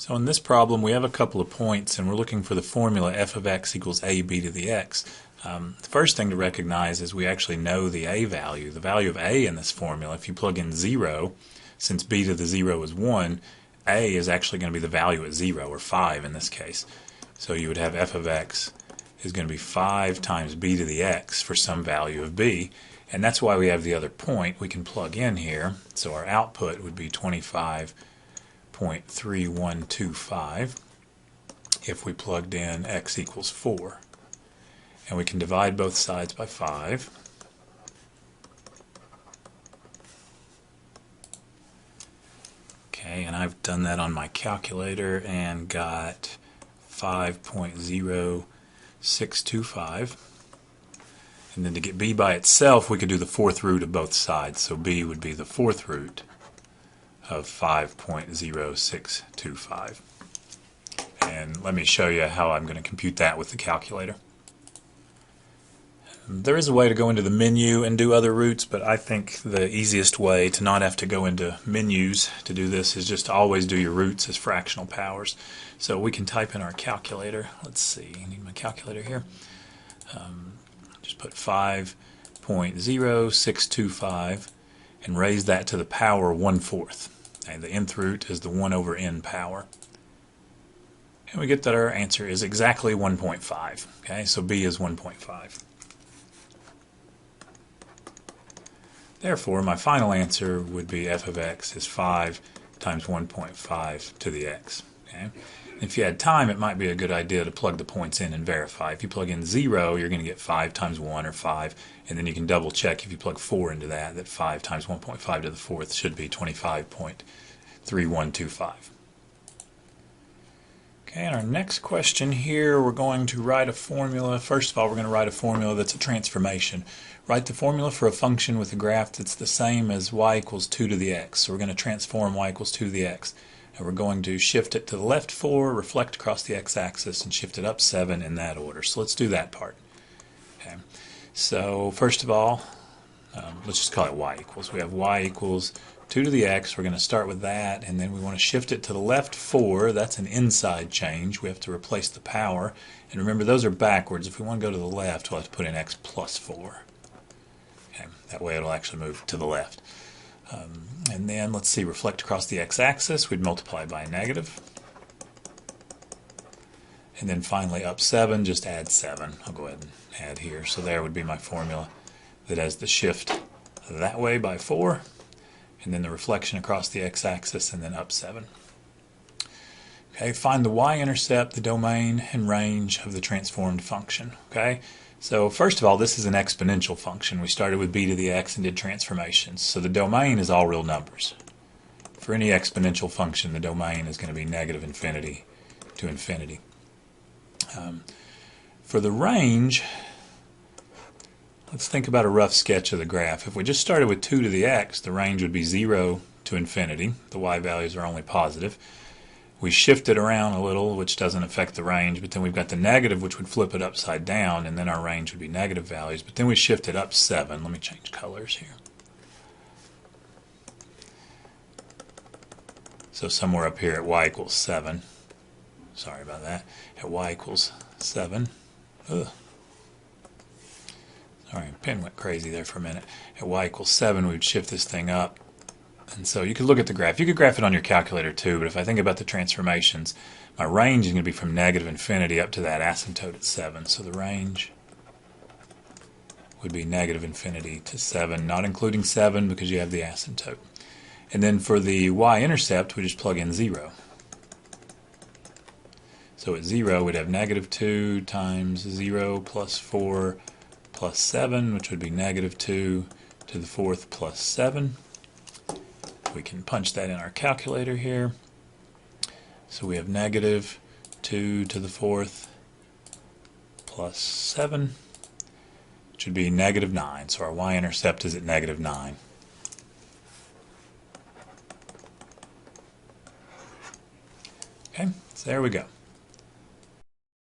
So in this problem we have a couple of points and we're looking for the formula f of x equals ab to the x. The first thing to recognize is we actually know the a value. The value of a in this formula, if you plug in 0, since b to the 0 is 1, a is actually going to be the value at 0, or 5 in this case. So you would have f of x is going to be 5 times b to the x for some value of b. And that's why we have the other point we can plug in here. So our output would be 25.3125 if we plugged in x equals 4. And we can divide both sides by 5. Okay, and I've done that on my calculator and got 5.0625. And then to get b by itself, we could do the fourth root of both sides. So b would be the fourth root of 5.0625. And let me show you how I'm going to compute that with the calculator. There is a way to go into the menu and do other roots, but I think the easiest way to not have to go into menus to do this is just to always do your roots as fractional powers. So we can type in our calculator. Let's see, I need my calculator here. Just put 5.0625 and raise that to the power 1/4. Okay, the nth root is the 1 over n power. And we get that our answer is exactly 1.5. Okay, so b is 1.5. Therefore, my final answer would be f of x is 5 times 1.5 to the x. Okay? If you had time, it might be a good idea to plug the points in and verify. If you plug in 0, you're going to get 5 times 1, or 5, and then you can double check if you plug 4 into that 5 times 1.5 to the 4th should be 25.3125. Okay, and our next question here, we're going to write a formula. First of all, we're going to write a formula that's a transformation. Write the formula for a function with a graph that's the same as y equals 2 to the x. So we're going to transform y equals 2 to the x. And we're going to shift it to the left 4, reflect across the x-axis, and shift it up 7 in that order. So let's do that part. Okay. So first of all, let's just call it y equals. We have y equals 2 to the x. We're going to start with that, and then we want to shift it to the left 4. That's an inside change. We have to replace the power. And remember, those are backwards. If we want to go to the left, we'll have to put in x plus 4. Okay. That way it'll actually move to the left. And then, let's see, reflect across the x-axis. We'd multiply by a negative. And then finally, up 7, just add 7. I'll go ahead and add here. So there would be my formula that has the shift that way by 4. And then the reflection across the x-axis, and then up 7. Okay, find the y-intercept, the domain, and range of the transformed function. Okay, so first of all, this is an exponential function. We started with b to the x and did transformations. So the domain is all real numbers. For any exponential function, the domain is going to be negative infinity to infinity. For the range, let's think about a rough sketch of the graph. If we just started with 2 to the x, the range would be 0 to infinity. The y values are only positive. We shift it around a little, which doesn't affect the range, but then we've got the negative, which would flip it upside down, and then our range would be negative values. But then we shift it up 7. Let me change colors here. So somewhere up here at y equals 7. Sorry about that. At y equals 7. Ugh. Sorry, pen went crazy there for a minute. At y equals 7, we would shift this thing up. And so you could look at the graph. You could graph it on your calculator too, but if I think about the transformations, my range is going to be from negative infinity up to that asymptote at 7. So the range would be negative infinity to 7, not including 7 because you have the asymptote. And then for the y-intercept, we just plug in 0. So at 0, we'd have negative 2 times 0 plus 4 plus 7, which would be negative 2 to the 4th plus 7. We can punch that in our calculator here. So we have negative 2 to the 4th plus 7, which would be negative 9. So our y-intercept is at negative 9. Okay, so there we go.